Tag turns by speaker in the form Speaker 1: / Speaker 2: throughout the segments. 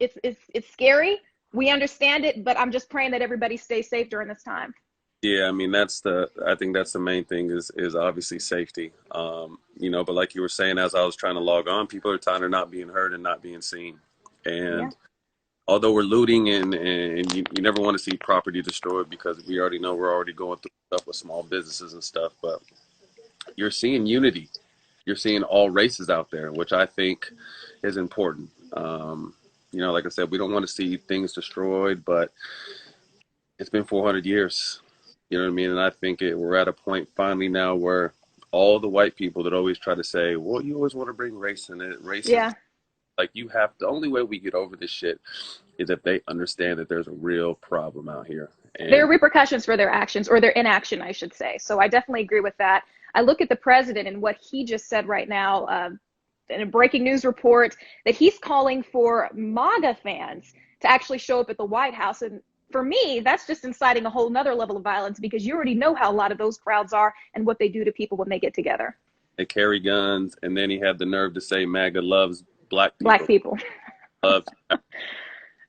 Speaker 1: It's scary. We understand it, but I'm just praying that everybody stays safe during this time.
Speaker 2: Yeah, I mean I think that's the main thing is obviously safety. But like you were saying, as I was trying to log on, people are tired of not being heard and not being seen.
Speaker 1: Yeah.
Speaker 2: And although we're looting and you never want to see property destroyed because we already know we're already going through stuff with small businesses and stuff, but you're seeing unity. You're seeing all races out there, which I think is important. Like I said, we don't want to see things destroyed, but it's been 400 years. You know what I mean? And I think we're at a point finally now where all the white people that always try to say, well, you always want to bring race in it, racism.
Speaker 1: Yeah.
Speaker 2: Like the only way we get over this shit is if they understand that there's a real problem out here.
Speaker 1: There are
Speaker 2: And
Speaker 1: repercussions for their actions, or their inaction, I should say. So I definitely agree with that. I look at the president and what he just said right now, in a breaking news report, that he's calling for MAGA fans to actually show up at the White House. And for me, that's just inciting a whole nother level of violence, because you already know how a lot of those crowds are and what they do to people when they get together.
Speaker 2: they carry guns, and then he had the nerve to say MAGA loves black
Speaker 1: Black
Speaker 2: people,
Speaker 1: people.
Speaker 2: loves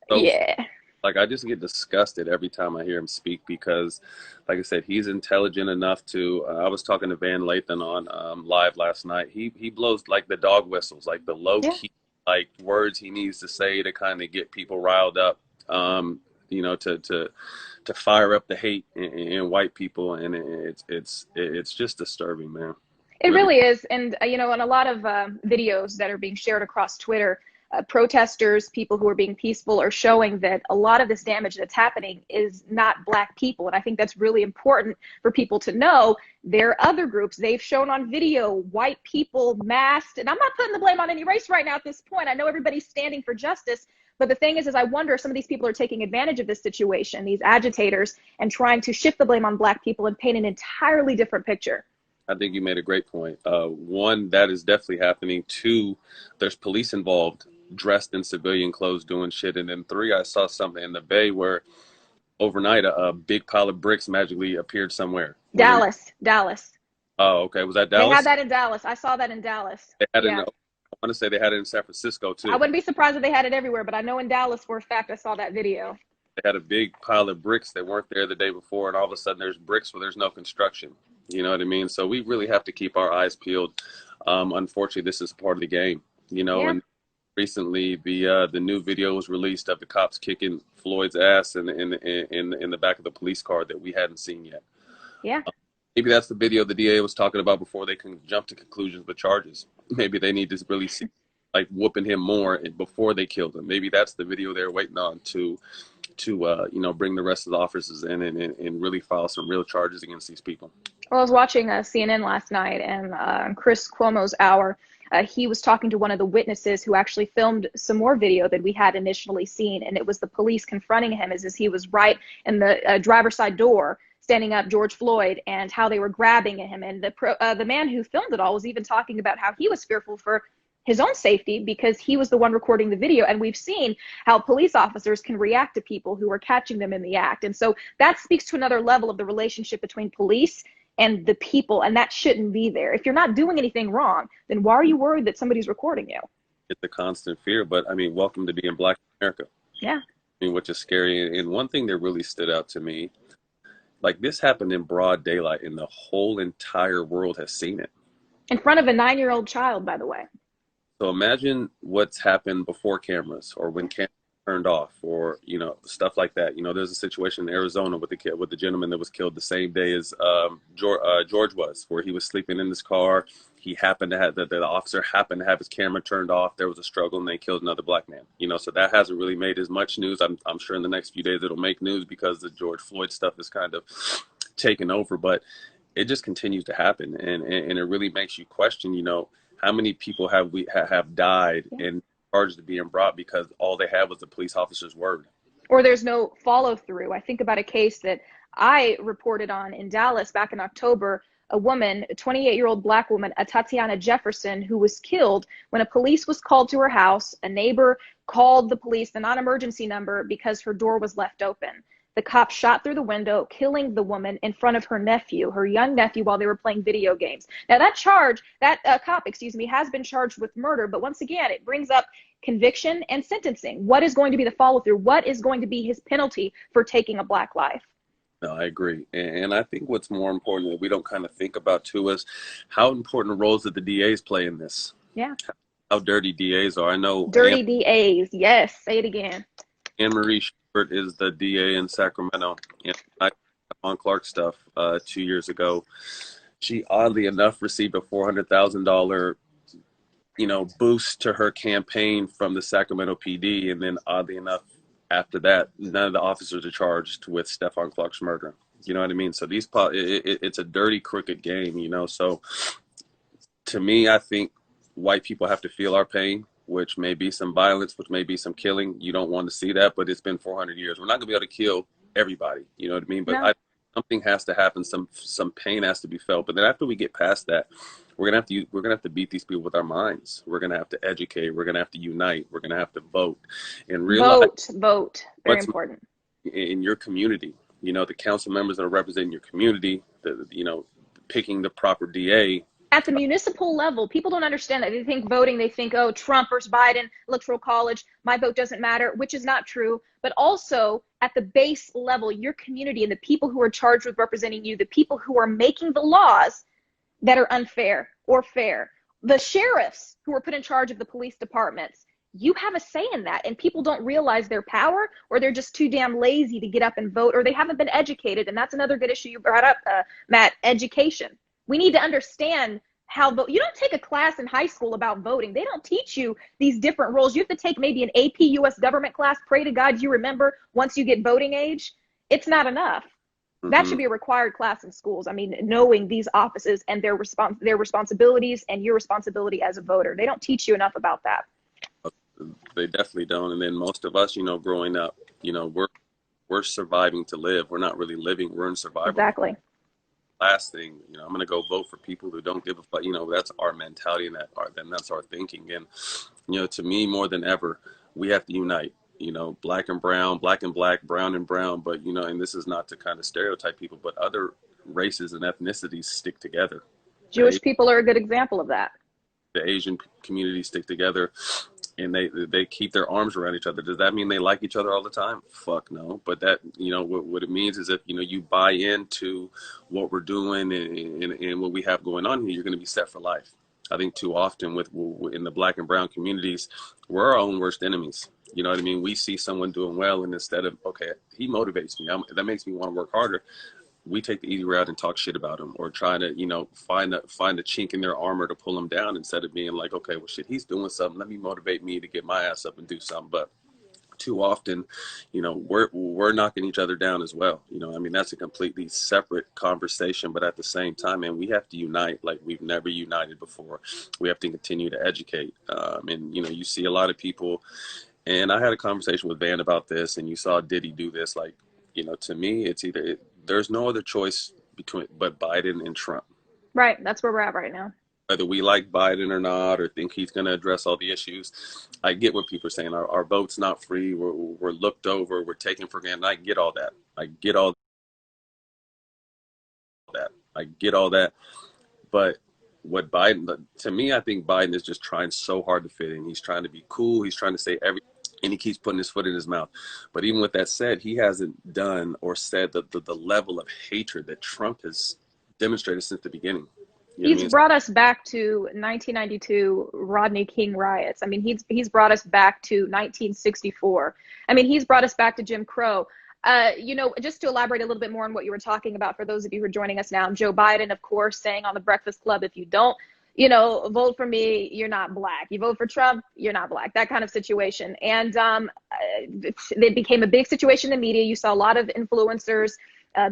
Speaker 2: so
Speaker 1: Yeah.
Speaker 2: like I just get disgusted every time I hear him speak because, like I said, he's intelligent enough to. I was talking to Van Lathan on live last night. He blows like the dog whistles, like the low
Speaker 1: Yeah.
Speaker 2: key like words he needs to say to kind of get people riled up. To fire up the hate in white people, and it's just disturbing, man.
Speaker 1: It
Speaker 2: Really.
Speaker 1: really is. And, in a lot of videos that are being shared across Twitter, protesters, people who are being peaceful, are showing that a lot of this damage that's happening is not Black people. And I think that's really important for people to know. There are other groups they've shown on video, white people masked. And I'm not putting the blame on any race right now at this point. I know everybody's standing for justice. But the thing is I wonder if some of these people are taking advantage of this situation, these agitators, and trying to shift the blame on Black people and paint an entirely different picture.
Speaker 2: I think you made a great point. One, that is definitely happening. Two, there's police involved, dressed in civilian clothes doing shit. And then three, I saw something in the Bay where overnight a big pile of bricks magically appeared somewhere.
Speaker 1: Dallas.
Speaker 2: Oh, okay. Was that
Speaker 1: They had
Speaker 2: Dallas?
Speaker 1: that in Dallas. I saw that in Dallas.
Speaker 2: They had it in,
Speaker 1: Yeah.
Speaker 2: I want to say they had it in San Francisco
Speaker 1: I
Speaker 2: too.
Speaker 1: wouldn't be surprised if they had it everywhere, but I know in Dallas for a fact I saw that video.
Speaker 2: They had a big pile of bricks that weren't there the day before, and all of a sudden there's bricks where there's no construction. You know what I mean? So we really have to keep our eyes peeled. Unfortunately, this is part of the game,
Speaker 1: Yeah.
Speaker 2: and recently the new video was released of the cops kicking Floyd's ass in the back of the police car that we hadn't seen yet.
Speaker 1: Yeah.
Speaker 2: Maybe that's the video the DA was talking about before they can jump to conclusions with charges. Maybe they need to really see like whooping him more before they killed him. Maybe that's the video they're waiting on to bring the rest of the officers in and really file some real charges against these people.
Speaker 1: Well, I was watching CNN last night, and Chris Cuomo's Hour, he was talking to one of the witnesses who actually filmed some more video that we had initially seen, and it was the police confronting him as he was right in the driver's side door, standing up George Floyd, and how they were grabbing at him. And the man who filmed it all was even talking about how he was fearful for his own safety because he was the one recording the video. And we've seen how police officers can react to people who are catching them in the act. And so that speaks to another level of the relationship between police and the people, and that shouldn't be there. If you're not doing anything wrong, then why are you worried that somebody's recording you?
Speaker 2: It's a constant fear, but I mean, welcome to being Black America.
Speaker 1: Yeah.
Speaker 2: I mean, which is scary. And one thing that really stood out to me, like this happened in broad daylight, and the whole entire world has seen it.
Speaker 1: In front of a 9-year-old child, by the way.
Speaker 2: So imagine what's happened before cameras, or when cameras turned off, or stuff like that. There's a situation in Arizona with the gentleman that was killed the same day as George was, where he was sleeping in his car. He happened to have the officer happened to have his camera turned off. There was a struggle, and they killed another Black man. So that hasn't really made as much news. I'm sure in the next few days it'll make news because the George Floyd stuff is kind of taken over, but it just continues to happen, and it really makes you question, how many people have died and charged to being brought because all they had was the police officer's word.
Speaker 1: Or there's no follow through. I think about a case that I reported on in Dallas back in October, a woman, a 28-year-old Black woman, a Tatiana Jefferson, who was killed when a police was called to her house. A neighbor called the police, the non-emergency number, because her door was left open. The cop shot through the window, killing the woman in front of her nephew, her young nephew, while they were playing video games. Now that cop, has been charged with murder. But once again, it brings up conviction and sentencing. What is going to be the follow through? What is going to be his penalty for taking a Black life?
Speaker 2: No, I agree. And I think what's more important that we don't kind of think about too is how important roles that the DAs play in this.
Speaker 1: Yeah.
Speaker 2: How dirty DAs are. I know
Speaker 1: Dirty DAs. Yes. Say it again.
Speaker 2: Anne Marie Shepard is the DA in Sacramento. And I on Clark stuff 2 years ago. She oddly enough received a $400,000 boost to her campaign from the Sacramento PD, and then oddly enough, after that, none of the officers are charged with Stephon Clark's murder. You know what I mean? So it's a dirty, crooked game. So to me, I think white people have to feel our pain, which may be some violence, which may be some killing. You don't want to see that, but it's been 400 years. We're not gonna be able to kill everybody. You know what I mean? But
Speaker 1: No.
Speaker 2: something has to happen. Some pain has to be felt. But then after we get past that, we're gonna have to beat these people with our minds. We're gonna have to educate. We're gonna have to unite. We're gonna have to vote and realize
Speaker 1: vote. Very important.
Speaker 2: In your community. The council members that are representing your community. Picking the proper DA.
Speaker 1: At the municipal level, people don't understand that. They think voting, they think, oh, Trump versus Biden, electoral college, my vote doesn't matter, which is not true. But also at the base level, your community and the people who are charged with representing you, the people who are making the laws that are unfair or fair, the sheriffs who are put in charge of the police departments, you have a say in that. And people don't realize their power, or they're just too damn lazy to get up and vote, or they haven't been educated. And that's another good issue you brought up, Matt, education. We need to understand how vote. You don't take a class in high school about voting. They don't teach you these different roles. You have to take maybe an AP US government class. Pray to God you remember once you get voting age. It's not enough. That should be a required class in schools. I mean, knowing these offices and their responsibilities and your responsibility as a voter. They don't teach you enough about that.
Speaker 2: They definitely don't. And then most of us, growing up, we're surviving to live. We're not really living. We're in survival.
Speaker 1: Exactly.
Speaker 2: Last thing, I'm going to go vote for people who don't give a fuck. That's our mentality, and that's our thinking. And, to me, more than ever, we have to unite, black and brown, black and black, brown and brown. But, and this is not to kind of stereotype people, but other races and ethnicities stick together.
Speaker 1: Jewish people are a good example of that.
Speaker 2: The Asian communities stick together. And they keep their arms around each other. Does that mean they like each other all the time? Fuck no. But that, what it means is if, you buy into what we're doing and what we have going on here, you're going to be set for life. I think too often in the black and brown communities, we're our own worst enemies. You know what I mean? We see someone doing well, and instead of, okay, he motivates me. That makes me want to work harder. We take the easy route and talk shit about them, or try to, find a chink in their armor to pull them down, instead of being like, okay, well, shit, he's doing something. Let me motivate me to get my ass up and do something. But too often, we're knocking each other down as well. That's a completely separate conversation. But at the same time, man, we have to unite like we've never united before. We have to continue to educate. And, you see a lot of people, and I had a conversation with Van about this, and you saw Diddy do this, like, to me, it's either there's no other choice but Biden and Trump.
Speaker 1: Right. That's where we're at right now.
Speaker 2: Whether we like Biden or not, or think he's going to address all the issues, I get what people are saying. Our vote's not free. We're looked over. We're taken for granted. I get all that. I get all that. But what Biden, to me, I think Biden is just trying so hard to fit in. He's trying to be cool. He's trying to say everything. And he keeps putting his foot in his mouth. But even with that said, he hasn't done or said the level of hatred that Trump has demonstrated since the beginning.
Speaker 1: He's brought us back to 1992 Rodney King riots. I mean, he's brought us back to 1964. I mean, he's brought us back to Jim Crow. Just to elaborate a little bit more on what you were talking about, for those of you who are joining us now, Joe Biden, of course, saying on the Breakfast Club, if you don't, vote for me, you're not black. You vote for Trump, you're not black. That kind of situation. And it became a big situation in the media. You saw a lot of influencers,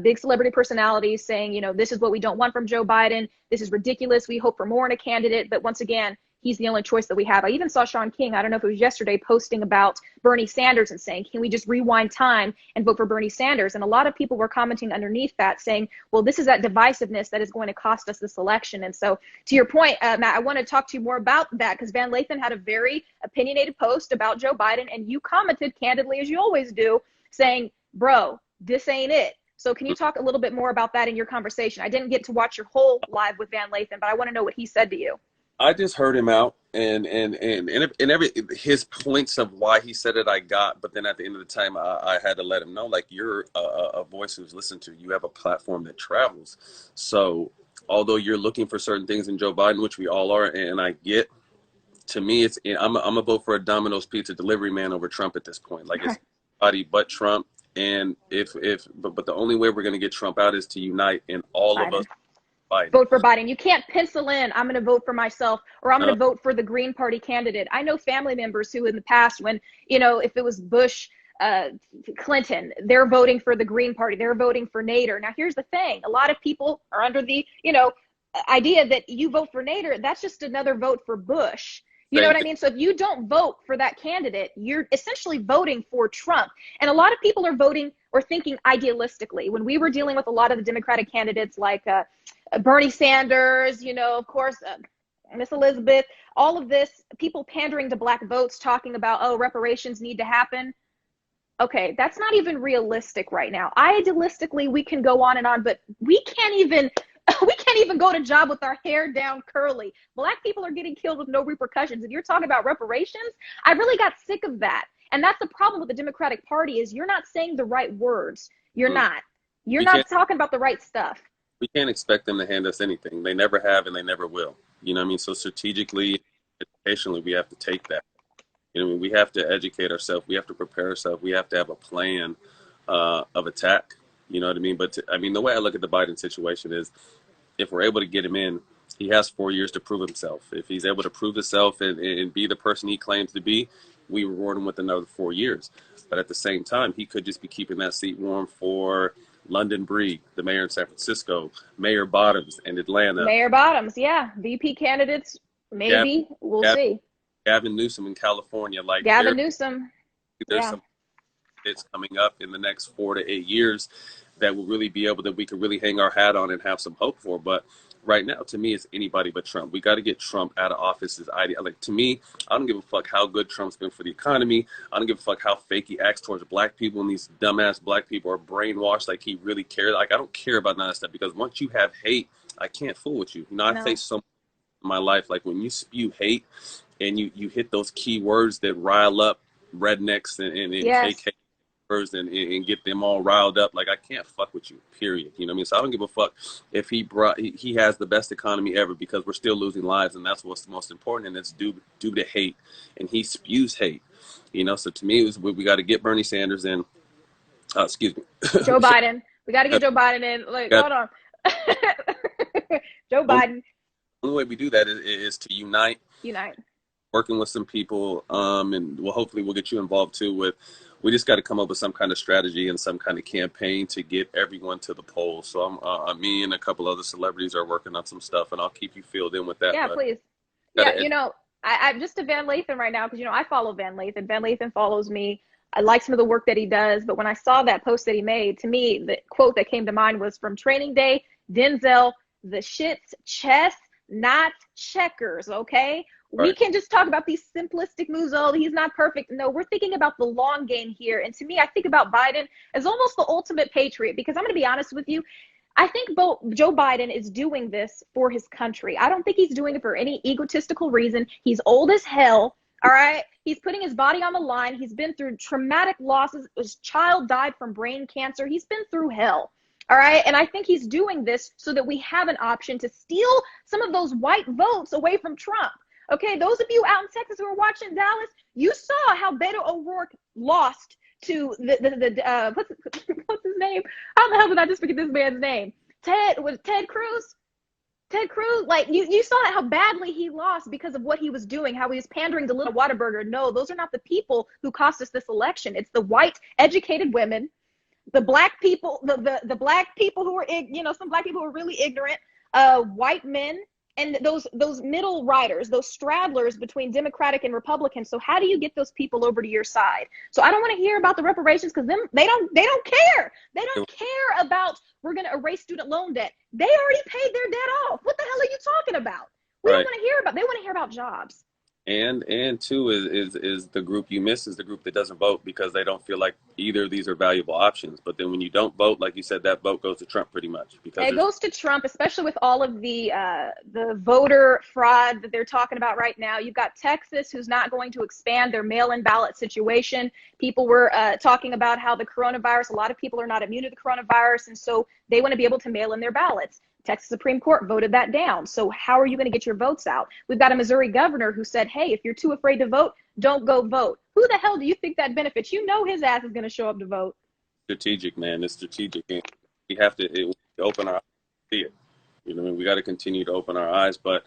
Speaker 1: big celebrity personalities saying, this is what we don't want from Joe Biden. This is ridiculous. We hope for more in a candidate. But once again, he's the only choice that we have. I even saw Sean King, I don't know if it was yesterday, posting about Bernie Sanders and saying, can we just rewind time and vote for Bernie Sanders? And a lot of people were commenting underneath that saying, well, this is that divisiveness that is going to cost us this election. And so to your point, Matt, I want to talk to you more about that, because Van Lathan had a very opinionated post about Joe Biden, and you commented candidly, as you always do, saying, bro, this ain't it. So can you talk a little bit more about that in your conversation? I didn't get to watch your whole live with Van Lathan, but I want to know what he said to you.
Speaker 2: I just heard him out, and every his points of why he said it I got, but then at the end of the time I had to let him know, like, you're a voice who's listened to. You have a platform that travels. So although you're looking for certain things in Joe Biden, which we all are, and I get, to me it's I'm a vote for a Domino's pizza delivery man over Trump at this point. Like, it's anybody but Trump. And but the only way we're going to get Trump out is to unite, and all of us
Speaker 1: Biden.
Speaker 2: Biden.
Speaker 1: Vote for Biden. You can't pencil in, I'm going to vote for myself, or I'm going
Speaker 2: No,
Speaker 1: to vote for the Green Party candidate. I know family members who in the past, when, if it was Bush, Clinton, they're voting for the Green Party. They're voting for Nader. Now, here's the thing. A lot of people are under the, idea that you vote for Nader, that's just another vote for Bush. You know
Speaker 2: same
Speaker 1: what I
Speaker 2: thing.
Speaker 1: mean? So if you don't vote for that candidate, you're essentially voting for Trump. And a lot of people are voting or thinking idealistically. When we were dealing with a lot of the Democratic candidates like Bernie Sanders, of course, Miss Elizabeth, all of this, people pandering to black votes, talking about, oh, reparations need to happen. Okay, that's not even realistic right now. Idealistically, we can go on and on, but we can't even go to job with our hair down curly. Black people are getting killed with no repercussions. And you're talking about reparations? I really got sick of that. And that's the problem with the Democratic Party, is you're not saying the right words. You're
Speaker 2: Mm.
Speaker 1: not. You're
Speaker 2: We
Speaker 1: not
Speaker 2: can't
Speaker 1: talking about the right stuff.
Speaker 2: we can't expect them to hand us anything. They never have, and they never will. You know what I mean? So strategically, educationally, we have to take that. You know what I mean? We have to educate ourselves. We have to prepare ourselves. We have to have a plan of attack. You know what I mean? But I mean, the way I look at the Biden situation is, if we're able to get him in, he has 4 years to prove himself. If he's able to prove himself and be the person he claims to be, we reward him with another 4 years. But at the same time, he could just be keeping that seat warm for London Breed, the mayor in San Francisco, Mayor Bottoms in Atlanta,
Speaker 1: Mayor Bottoms, yeah. VP candidates,
Speaker 2: Gavin,
Speaker 1: maybe. We'll
Speaker 2: Gavin,
Speaker 1: see.
Speaker 2: Gavin Newsom in California. Like,
Speaker 1: Gavin Newsom,
Speaker 2: there's
Speaker 1: yeah.
Speaker 2: some it's coming up in the next 4 to 8 years that will really be able, that we could really hang our hat on and have some hope for. But right now, to me, it's anybody but Trump. We got to get Trump out of office. Like, to me, I don't give a fuck how good Trump's been for the economy. I don't give a fuck how fake he acts towards black people, and these dumbass black people are brainwashed like he really cares. Like, I don't care about none of that stuff, because once you have hate, I can't fool with you. I
Speaker 1: No.
Speaker 2: face so much in my life, like, when you spew hate and you hit those key words that rile up rednecks and
Speaker 1: Yes.
Speaker 2: KK and get them all riled up. Like, I can't fuck with you, period. You know what I mean? So I don't give a fuck if he has the best economy ever, because we're still losing lives, and that's what's most important, and it's due to hate, and he spews hate. So to me, we got to get Bernie Sanders in. Excuse me.
Speaker 1: Joe Biden. We got to get Joe Biden in. Like, hold on. Joe Biden.
Speaker 2: The only way we do that is to unite,
Speaker 1: Unite.
Speaker 2: working with some people, and hopefully we'll get you involved too. We just got to come up with some kind of strategy and some kind of campaign to get everyone to the polls. So me and a couple other celebrities are working on some stuff, and I'll keep you filled in with that.
Speaker 1: Yeah,
Speaker 2: But
Speaker 1: please. Yeah, I'm just to Van Lathan right now, because, I follow Van Lathan. Van Lathan follows me. I like some of the work that he does. But when I saw that post that he made, to me, the quote that came to mind was from Training Day, Denzel, the shit's chess, not checkers, okay? We
Speaker 2: right.
Speaker 1: can just talk about these simplistic moves. Oh, he's not perfect. No, we're thinking about the long game here. And to me, I think about Biden as almost the ultimate patriot, because I'm going to be honest with you. I think Joe Biden is doing this for his country. I don't think he's doing it for any egotistical reason. He's old as hell. All right. He's putting his body on the line. He's been through traumatic losses. His child died from brain cancer. He's been through hell. All right. And I think he's doing this so that we have an option to steal some of those white votes away from Trump. Okay. Those of you out in Texas who are watching Dallas, you saw how Beto O'Rourke lost to what's his name? How the hell did I just forget this man's name? Ted Cruz? Ted Cruz, like you saw how badly he lost because of what he was doing, how he was pandering to little Whataburger. No, those are not the people who cost us this election. It's the white educated women, the black people, the black people who are, some black people who are really ignorant, white men, and those middle riders, those straddlers between Democratic and Republican. So how do you get those people over to your side? So I don't want to hear about the reparations, because they don't care. They don't care about, we're going to erase student loan debt. They already paid their debt off. What the hell are you talking about? We don't want to hear about. They want to hear about jobs.
Speaker 2: And two is the group you miss is the group that doesn't vote because they don't feel like either of these are valuable options. But then when you don't vote, like you said, that vote goes to Trump pretty much because
Speaker 1: It
Speaker 2: there's
Speaker 1: goes to Trump, especially with all of the voter fraud that they're talking about right now. You've got Texas, who's not going to expand their mail-in ballot situation. People were talking about how the coronavirus, a lot of people are not immune to the coronavirus, and so they want to be able to mail in their ballots. Texas Supreme Court voted that down. So how are you going to get your votes out? We've got a Missouri governor who said, hey, if you're too afraid to vote, don't go vote. Who the hell do you think that benefits? You know his ass is going to show up to vote.
Speaker 2: strategic, man. It's strategic. And we have to open our eyes to see it. You know, what I mean, we got to continue to open our eyes. But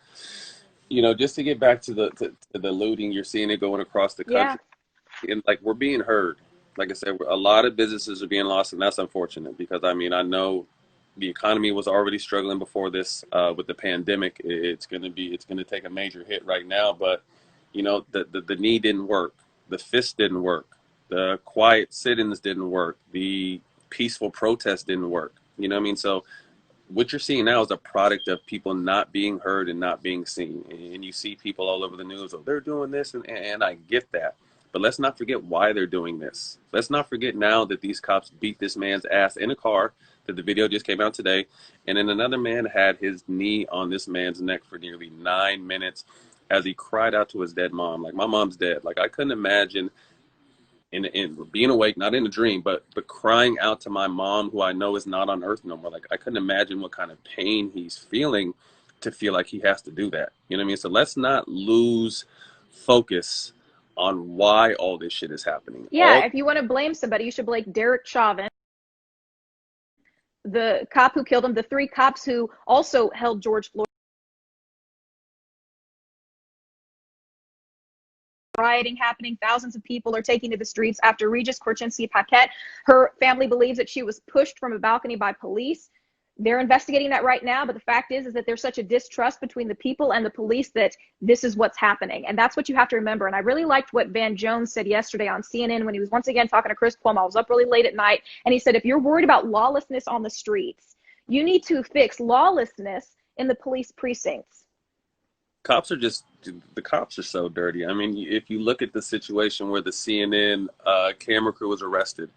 Speaker 2: just to get back to the looting, you're seeing it going across the
Speaker 1: Yeah.
Speaker 2: country, and like we're being heard. Like I said, a lot of businesses are being lost, and that's unfortunate because I mean I know the economy was already struggling before this with the pandemic. It's gonna take a major hit right now. But the knee didn't work, the fist didn't work, the quiet sit-ins didn't work, the peaceful protest didn't work. You know what I mean? So what you're seeing now is a product of people not being heard and not being seen. And you see people all over the news, oh, they're doing this, and I get that. But let's not forget why they're doing this. Let's not forget now that these cops beat this man's ass in a car, that the video just came out today, and then another man had his knee on this man's neck for nearly 9 minutes as he cried out to his dead mom. Like, my mom's dead. Like, I couldn't imagine in being awake, not in a dream, but crying out to my mom, who I know is not on earth no more. Like, I couldn't imagine what kind of pain he's feeling to feel like he has to do that. You know what I mean? So let's not lose focus on why all this shit is happening.
Speaker 1: Yeah, if you want to blame somebody, you should blame Derek Chauvin, the cop who killed him, the three cops who also held George Floyd. Rioting happening, thousands of people are taking to the streets after Regis Korchinski Paquette. Her family believes that she was pushed from a balcony by police. They're investigating that right now, but the fact is that there's such a distrust between the people and the police that this is what's happening. And that's what you have to remember. And I really liked what Van Jones said yesterday on CNN when he was once again talking to Chris Cuomo. I was up really late at night, and he said, if you're worried about lawlessness on the streets, you need to fix lawlessness in the police precincts.
Speaker 2: The cops are so dirty. I mean, if you look at the situation where the CNN camera crew was arrested,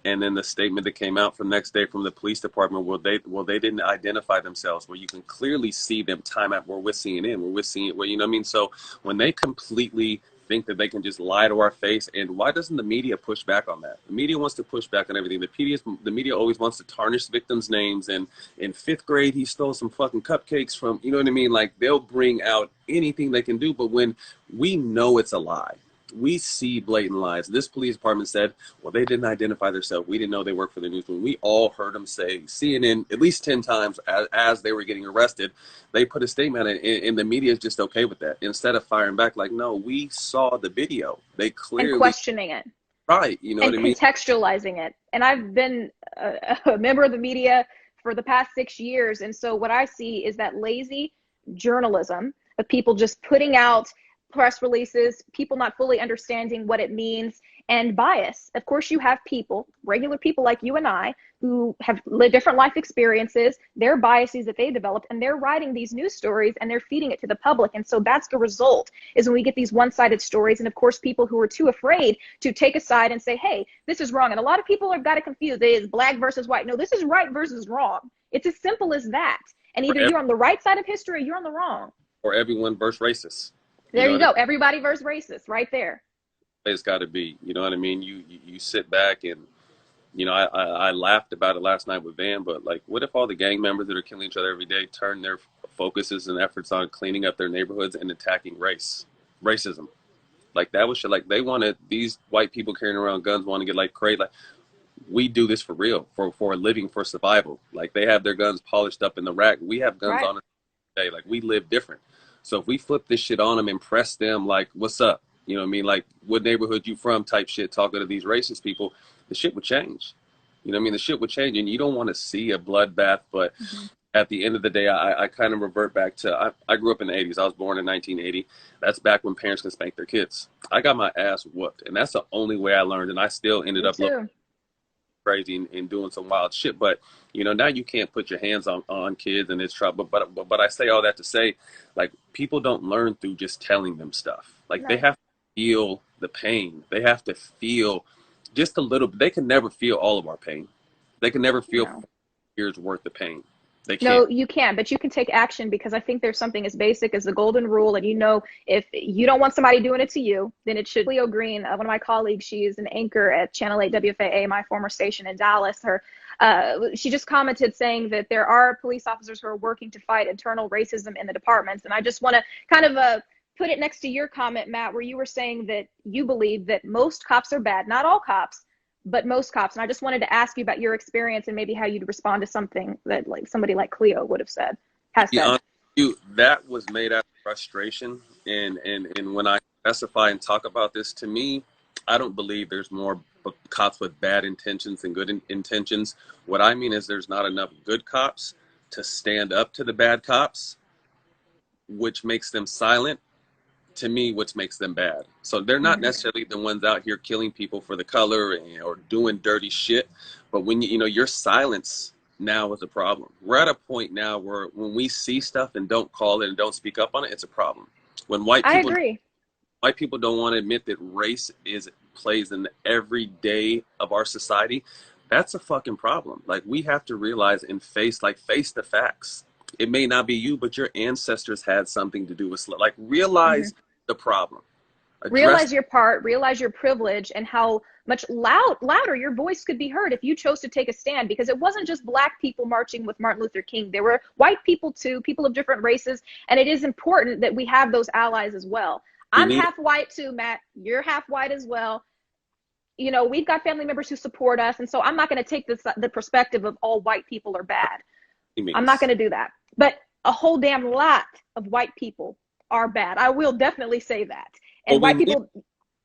Speaker 2: and then the statement that came out from the next day from the police department, they didn't identify themselves. Well, you can clearly see them time out. We're with CNN. We're with CNN. Well, you know what I mean? So when they completely think that they can just lie to our face, and why doesn't the media push back on that? The media wants to push back on everything. The media always wants to tarnish victims' names. And in fifth grade, he stole some fucking cupcakes from, you know what I mean? Like, they'll bring out anything they can do. But when we know it's a lie, we see blatant lies. This police department said, well, they didn't identify themselves. We didn't know they worked for the newsroom. We all heard them say CNN at least 10 times as they were getting arrested. They put a statement and the media is just okay with that. Instead of firing back, like, no, we saw the video. They clearly.
Speaker 1: And questioning it.
Speaker 2: Right. You know what I mean?
Speaker 1: And contextualizing it. And I've been a member of the media for the past 6 years. And so what I see is that lazy journalism of people just putting out press releases, people not fully understanding what it means, and bias. Of course, you have people, regular people like you and I, who have lived different life experiences, their biases that they developed, and they're writing these news stories and they're feeding it to the public. And so that's the result, is when we get these one-sided stories. And of course, people who are too afraid to take a side and say, hey, this is wrong. And a lot of people have got it confused. It is black versus white. No, this is right versus wrong. It's as simple as that. And either you're on the right side of history or you're on the wrong.
Speaker 2: Or everyone versus racist.
Speaker 1: There you go. Everybody versus racist right there.
Speaker 2: It's got to be, you know what I mean? You sit back and, I laughed about it last night with Van, but like, what if all the gang members that are killing each other every day turn their focuses and efforts on cleaning up their neighborhoods and attacking racism? Like, that was shit. Like, they wanted, these white people carrying around guns want to get like crazy. Like, we do this for real, for a living, for survival. Like, they have their guns polished up in the rack. We have guns on us today. Like, we live different. So if we flip this shit on them and press them like, what's up? You know what I mean? Like, what neighborhood you from type shit, talking to these racist people, the shit would change. You know what I mean? The shit would change, and you don't want to see a bloodbath. But at the end of the day, I kind of revert back to, I grew up in the 80s. I was born in 1980. That's back when parents could spank their kids. I got my ass whooped, and that's the only way I learned. And I still ended up looking crazy and doing some wild shit. But now you can't put your hands on kids, and it's trouble. But I say all that to say, like, people don't learn through just telling them stuff. Like they
Speaker 1: No,
Speaker 2: have to feel the pain. They have to feel just a little. They can never feel all of our pain. They can never feel
Speaker 1: no.
Speaker 2: years worth of pain. They can't.
Speaker 1: No, you can, but you can take action because I think there's something as basic as the golden rule. And if you don't want somebody doing it to you, then it should. Leo Green, one of my colleagues, she is an anchor at Channel 8 WFAA, my former station in Dallas. She just commented saying that there are police officers who are working to fight internal racism in the departments. And I just want to kind of put it next to your comment, Matt, where you were saying that you believe that most cops are bad, not all cops, but most cops. And I just wanted to ask you about your experience and maybe how you'd respond to something that like somebody like Cleo would have said, has
Speaker 2: Be
Speaker 1: said.
Speaker 2: honest with you, that was made out of frustration. And when I specify and talk about this, to me, I don't believe there's more cops with bad intentions than good intentions. What I mean is there's not enough good cops to stand up to the bad cops, which makes them silent, to me, which makes them bad. So they're not
Speaker 1: Mm-hmm.
Speaker 2: necessarily the ones out here killing people for the color or doing dirty shit. But when your silence now is a problem. We're at a point now where when we see stuff and don't call it and don't speak up on it, it's a problem. When
Speaker 1: I agree.
Speaker 2: white people don't want to admit that race plays in every day of our society, that's a fucking problem. Like we have to realize and face the facts. It may not be you, but your ancestors had something to do with like
Speaker 1: Mm-hmm.
Speaker 2: realize the problem. Address.
Speaker 1: Realize your part, realize your privilege, and how much louder your voice could be heard if you chose to take a stand. Because it wasn't just black people marching with Martin Luther King. There were white people too, people of different races, and it is important that we have those allies as well.
Speaker 2: We
Speaker 1: I'm
Speaker 2: need
Speaker 1: half white too, Matt. You're half white as well. We've got family members who support us, and so I'm not going to take the perspective of all white people are bad. I'm not
Speaker 2: means.
Speaker 1: going to do that. But a whole damn lot of white people are bad. I will definitely say that.
Speaker 2: Well,
Speaker 1: And white people,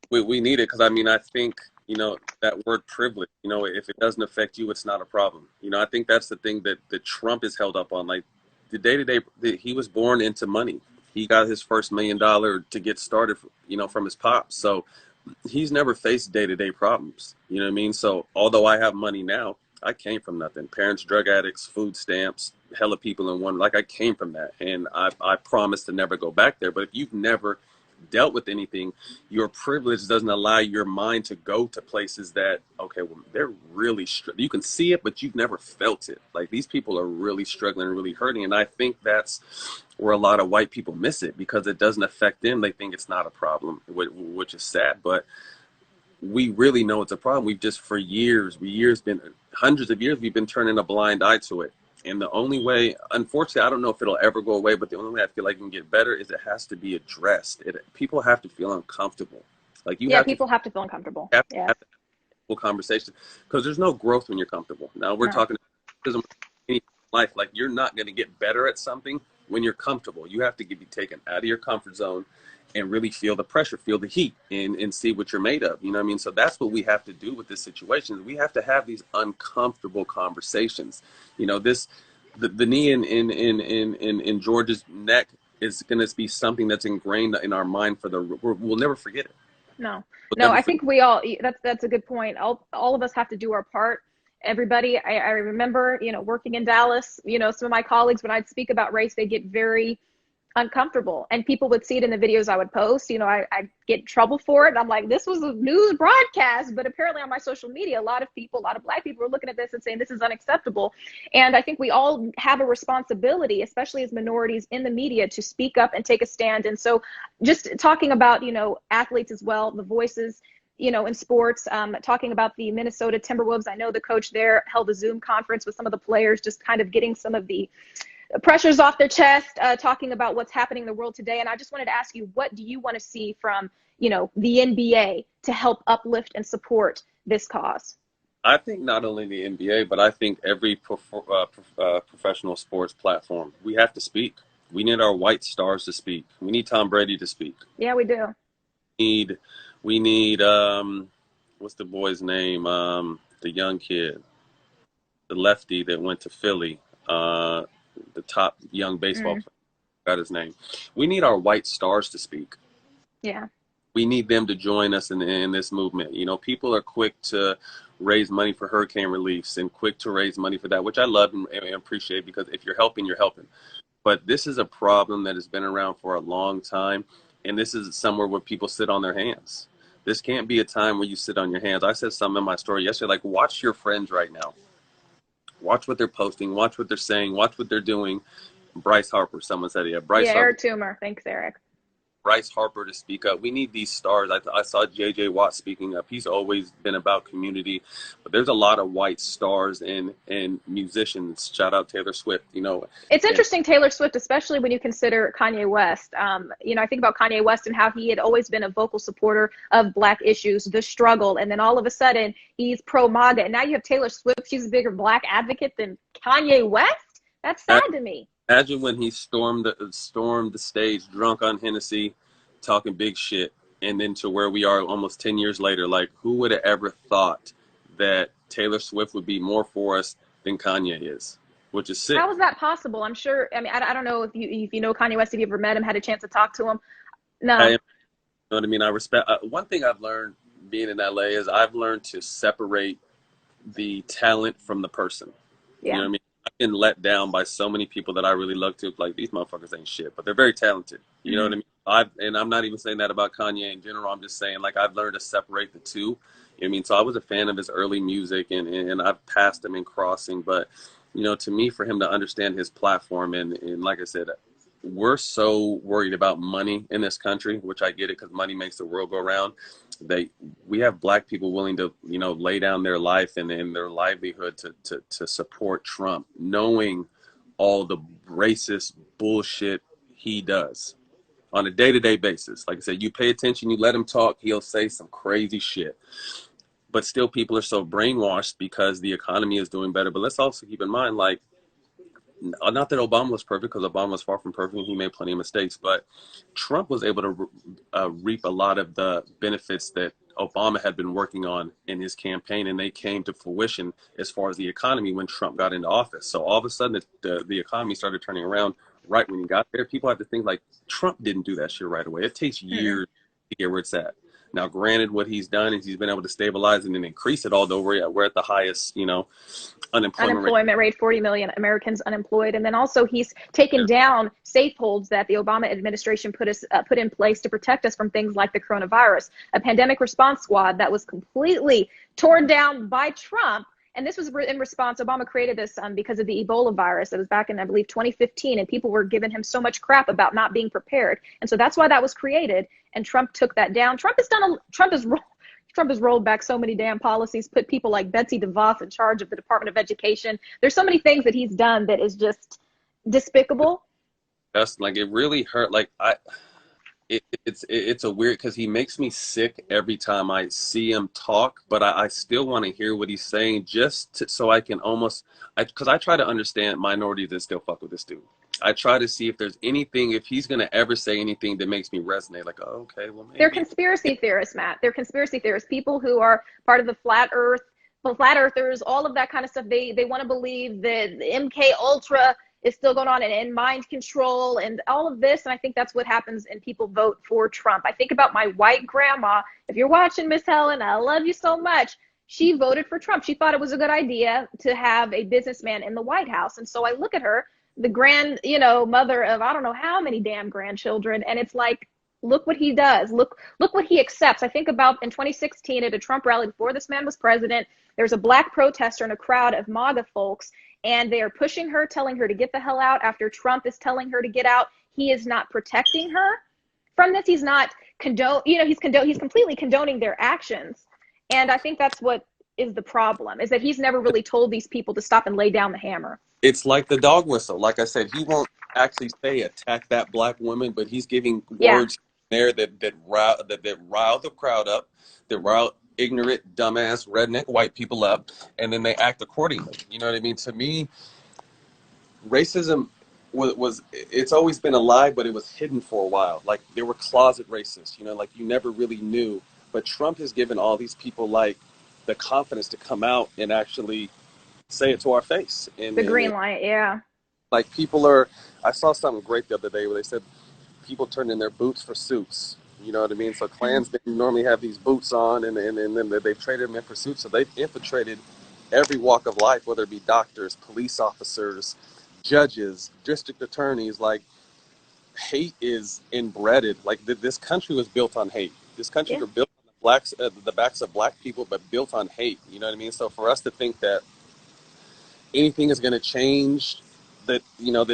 Speaker 2: we need it because I mean I think that word privilege. If it doesn't affect you, it's not a problem. I think that's the thing that Trump is held up on. Like the day to day, he was born into money. He got his first $1 million to get started, from his pops. So he's never faced day to day problems. You know what I mean? So although I have money now, I came from nothing. Parents, drug addicts, food stamps, hella people in one. Like I came from that, and I promise to never go back there. But if you've never dealt with anything, your privilege doesn't allow your mind to go to places that, okay, well, they're really you can see it, but you've never felt it. Like these people are really struggling and really hurting. And I think that's where a lot of white people miss it because it doesn't affect them. They think it's not a problem, which is sad. But we really know it's a problem. We've just for years, been hundreds of years, we've been turning a blind eye to it. And the only way, unfortunately, I don't know if it'll ever go away, but the only way I feel like it can get better is it has to be addressed. People have to feel uncomfortable. Like
Speaker 1: yeah, people have to feel uncomfortable. Yeah.
Speaker 2: have to have a conversation because there's no growth when you're comfortable. Now we're
Speaker 1: No.
Speaker 2: talking in life, like you're not going to get better at something when you're comfortable. You have to be taken out of your comfort zone and really feel the pressure, feel the heat, and see what you're made of. You know what I mean? So that's what we have to do with this situation. We have to have these uncomfortable conversations. The knee in George's neck is going to be something that's ingrained in our mind we'll never forget it.
Speaker 1: No,
Speaker 2: We'll
Speaker 1: I think we all, that's a good point. All of us have to do our part. Everybody, I remember, working in Dallas, some of my colleagues, when I'd speak about race, they get very uncomfortable, and people would see it in the videos I would post. I get in trouble for it. And I'm like, this was a news broadcast, but apparently on my social media, a lot of black people are looking at this and saying this is unacceptable. And I think we all have a responsibility, especially as minorities in the media, to speak up and take a stand. And so just talking about, athletes as well, the voices, in sports, talking about the Minnesota Timberwolves. I know the coach there held a Zoom conference with some of the players, just kind of getting some of the pressures off their chest, talking about what's happening in the world today. And I just wanted to ask you, what do you want to see from, the NBA to help uplift and support this cause?
Speaker 2: I think not only the NBA, but I think every professional sports platform, we have to speak. We need our white stars to speak. We need Tom Brady to speak.
Speaker 1: Yeah, we do.
Speaker 2: We need what's the boy's name? The young kid, the lefty that went to Philly, the top young baseball player. Got his name. We need our white stars to speak.
Speaker 1: Yeah.
Speaker 2: We need them to join us in this movement. People are quick to raise money for hurricane reliefs and quick to raise money for that, which I love and appreciate, because if you're helping, you're helping. But this is a problem that has been around for a long time. And this is somewhere where people sit on their hands. This can't be a time where you sit on your hands. I said something in my story yesterday, like, watch your friends right now. Watch what they're posting. Watch what they're saying. Watch what they're doing. Bryce Harper, someone said, yeah, Bryce
Speaker 1: Yeah,
Speaker 2: Harper.
Speaker 1: Eric Toomer. Thanks, Eric.
Speaker 2: Bryce Harper to speak up. We need these stars. I saw J.J. Watt speaking up. He's always been about community, but there's a lot of white stars and musicians. Shout out Taylor Swift. You know,
Speaker 1: It's
Speaker 2: and
Speaker 1: interesting, Taylor Swift, especially when you consider Kanye West. I think about Kanye West and how he had always been a vocal supporter of Black issues, the struggle, and then all of a sudden he's pro MAGA, and now you have Taylor Swift. She's a bigger Black advocate than Kanye West. That's sad to me.
Speaker 2: imagine when he stormed the stage, drunk on Hennessy, talking big shit, and then to where we are almost 10 years later. Like, who would have ever thought that Taylor Swift would be more for us than Kanye is, which is sick.
Speaker 1: How is that possible? I'm sure. I mean, I don't know if you know Kanye West. Have you ever met him? Had a chance to talk to him? No.
Speaker 2: You know what I mean? I respect. One thing I've learned being in LA is I've learned to separate the talent from the person. You know
Speaker 1: Yeah.
Speaker 2: what I mean? I've been let down by so many people that I really look to. Like, these motherfuckers ain't shit, but they're very talented. You know what I mean? And I'm not even saying that about Kanye in general. I'm just saying, like, I've learned to separate the two. You know what I mean? So I was a fan of his early music, and I've passed him in crossing. But, you know, to me, for him to understand his platform, and like I said, we're so worried about money in this country, which I get it, because money makes the world go round. We have Black people willing to, you know, lay down their life and their livelihood to support Trump, knowing all the racist bullshit he does on a day-to-day basis. Like I said, you pay attention, you let him talk, he'll say some crazy shit. But still, people are so brainwashed because the economy is doing better. But let's also keep in mind, like, not that Obama was perfect, because Obama was far from perfect and he made plenty of mistakes, but Trump was able to reap a lot of the benefits that Obama had been working on in his campaign, and they came to fruition as far as the economy when Trump got into office. So all of a sudden, the economy started turning around right when he got there. People have to think, like, Trump didn't do that shit right away. It takes years to get where it's at. Now, granted, what he's done is he's been able to stabilize and then increase it, although we're at the highest, you know, unemployment
Speaker 1: Rate, 40 million Americans unemployed. And then also he's taken down safeholds that the Obama administration put in place to protect us from things like the coronavirus, a pandemic response squad that was completely torn down by Trump. And this was in response. Obama created this because of the Ebola virus. It was back in, I believe, 2015, and people were giving him so much crap about not being prepared. And so that's why that was created. And Trump took that down. Trump has rolled back so many damn policies, put people like Betsy DeVos in charge of the Department of Education. There's so many things that he's done that is just despicable.
Speaker 2: That's like, it really hurt. Like, it's a weird, because he makes me sick every time I see him talk, but I still want to hear what he's saying, so I can because I try to understand minorities that still fuck with this dude. I try to see if there's anything, if he's going to ever say anything that makes me resonate, like, oh, okay, well, maybe.
Speaker 1: They're conspiracy theorists, Matt. They're conspiracy theorists, people who are part of the flat earthers, all of that kind of stuff. They want to believe that the MK Ultra is still going on, and mind control and all of this. And I think that's what happens, and people vote for Trump. I think about my white grandma. If you're watching, Miss Helen, I love you so much. She voted for Trump. She thought it was a good idea to have a businessman in the White House. And so I look at her, the mother of I don't know how many damn grandchildren. And it's like, look what he does. Look what he accepts. I think about in 2016 at a Trump rally before this man was president, there's a Black protester in a crowd of MAGA folks, and they are pushing her, telling her to get the hell out after Trump is telling her to get out. He is not protecting her from this. He's not he's completely condoning their actions. And I think that's what is the problem, is that he's never really told these people to stop and lay down the hammer.
Speaker 2: It's like the dog whistle. Like I said, he won't actually say attack that Black woman, but he's giving words there that rile the crowd up, that rile ignorant, dumbass, redneck white people up, and then they act accordingly. You know what I mean? To me, racism it's always been alive, but it was hidden for a while. Like, there were closet racists, like you never really knew. But Trump has given all these people, like, the confidence to come out and actually say it to our face. And
Speaker 1: the green light, yeah.
Speaker 2: Like, I saw something great the other day where they said people turned in their boots for suits. You know what I mean? So Klansmen normally have these boots on, and then they've traded them in for suits. So they've infiltrated every walk of life, whether it be doctors, police officers, judges, district attorneys. Like, hate is inbred. Like this country was built on hate. This country
Speaker 1: Yeah.
Speaker 2: was built on the backs of black people, but built on hate. You know what I mean? So for us to think that anything is going to change that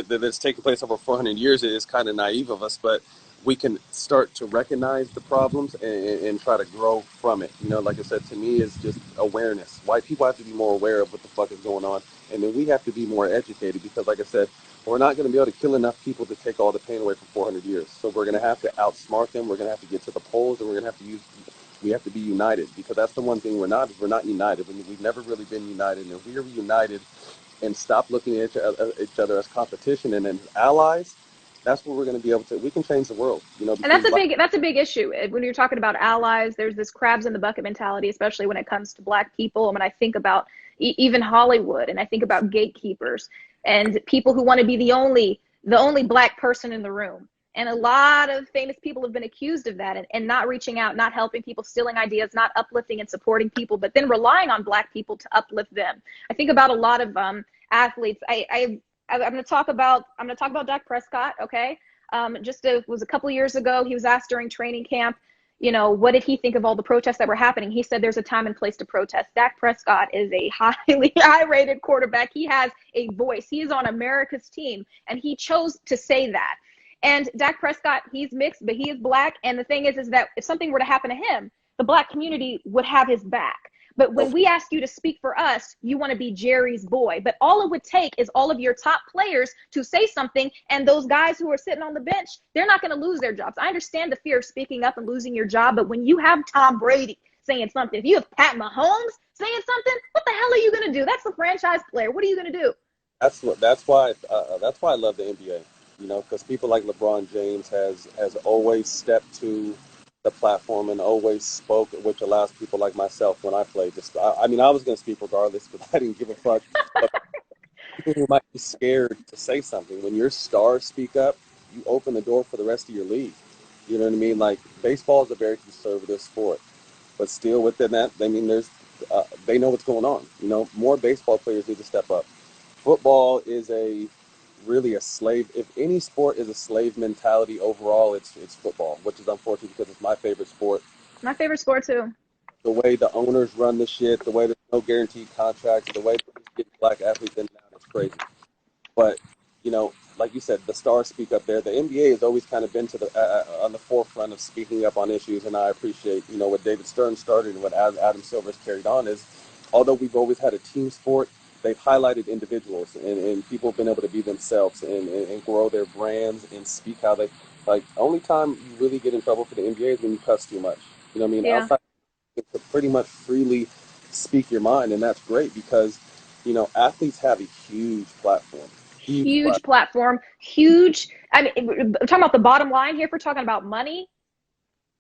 Speaker 2: that's taken place over 400 years is kind of naive of us, but we can start to recognize the problems and try to grow from it. Like I said, to me, it's just awareness. White people have to be more aware of what the fuck is going on, and then we have to be more educated, because like I said, we're not going to be able to kill enough people to take all the pain away from 400 years. So we're going to have to outsmart them. We're going to have to get to the polls, and we have to be united, because that's the one thing we're not united. We've never really been united, and if we are united and stop looking at each other as competition and as allies, that's what we're going to be able to. We can change the world,
Speaker 1: And that's a big issue when you're talking about allies. There's this crabs in the bucket mentality, especially when it comes to black people. And when I think about even Hollywood, and I think about gatekeepers and people who want to be the only black person in the room. And a lot of famous people have been accused of that, and not reaching out, not helping people, stealing ideas, not uplifting and supporting people, but then relying on black people to uplift them. I think about a lot of athletes. I'm going to talk about Dak Prescott. Okay. Was a couple of years ago, he was asked during training camp, what did he think of all the protests that were happening? He said there's a time and place to protest. Dak Prescott is a highly high-rated quarterback. He has a voice. He is on America's team, and he chose to say that. And Dak Prescott, he's mixed, but he is black. And the thing is that if something were to happen to him, the black community would have his back. But when we ask you to speak for us, you want to be Jerry's boy. But all it would take is all of your top players to say something, and those guys who are sitting on the bench, they're not going to lose their jobs. I understand the fear of speaking up and losing your job, but when you have Tom Brady saying something, if you have Pat Mahomes saying something, what the hell are you going to do? That's the franchise player. What are you going to do?
Speaker 2: That's why I love the NBA. Because people like LeBron James has always stepped to the platform and always spoke, which allows people like myself, when I played this. I mean, I was going to speak regardless, but I didn't give a fuck. But people who might be scared to say something, when your stars speak up, you open the door for the rest of your league. You know what I mean? Like, baseball is a very conservative sport, but still within that, they know what's going on. More baseball players need to step up. Football is really a slave. If any sport is a slave mentality overall, it's football, which is unfortunate because it's my favorite sport.
Speaker 1: My favorite sport too.
Speaker 2: The way the owners run the shit, the way there's no guaranteed contracts, the way they get black athletes in and out, it's crazy. But like you said, the stars speak up there. The NBA has always kind of been on the forefront of speaking up on issues, and I appreciate what David Stern started and what Adam Silver's carried on is, although we've always had a team sport, they've highlighted individuals, and people have been able to be themselves and grow their brands and speak how they like. Only time you really get in trouble for the NBA is when you cuss too much. You know what I mean?
Speaker 1: Yeah.
Speaker 2: Outside, you can pretty much freely speak your mind, and that's great because athletes have a huge platform.
Speaker 1: Huge platform. Huge. I mean, we're talking about the bottom line here. If we're talking about money,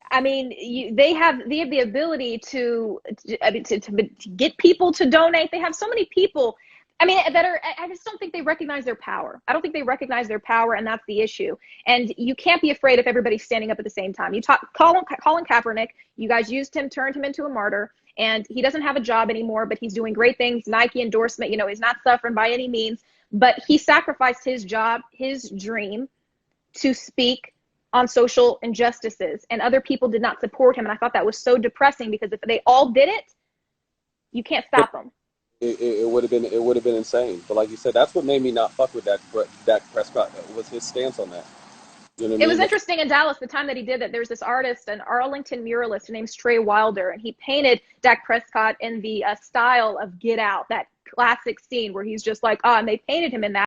Speaker 1: I mean, they have the ability to get people to donate. They have so many people, I mean, I just don't think they recognize their power. I don't think they recognize their power, and that's the issue. And you can't be afraid if everybody's standing up at the same time. You talk Colin Kaepernick, you guys used him, turned him into a martyr, and he doesn't have a job anymore, but he's doing great things. Nike endorsement, he's not suffering by any means, but he sacrificed his job, his dream, to speak on social injustices, and other people did not support him. And I thought that was so depressing, because if they all did it, you can't stop them.
Speaker 2: It would have been insane. But like you said, that's what made me not fuck with Dak Prescott, was his stance on that. You know what I mean?
Speaker 1: It was interesting in Dallas, the time that he did that. There's this artist, an Arlington muralist named Trey Wilder, and he painted Dak Prescott in the style of Get Out, that classic scene where he's just like, and they painted him in that.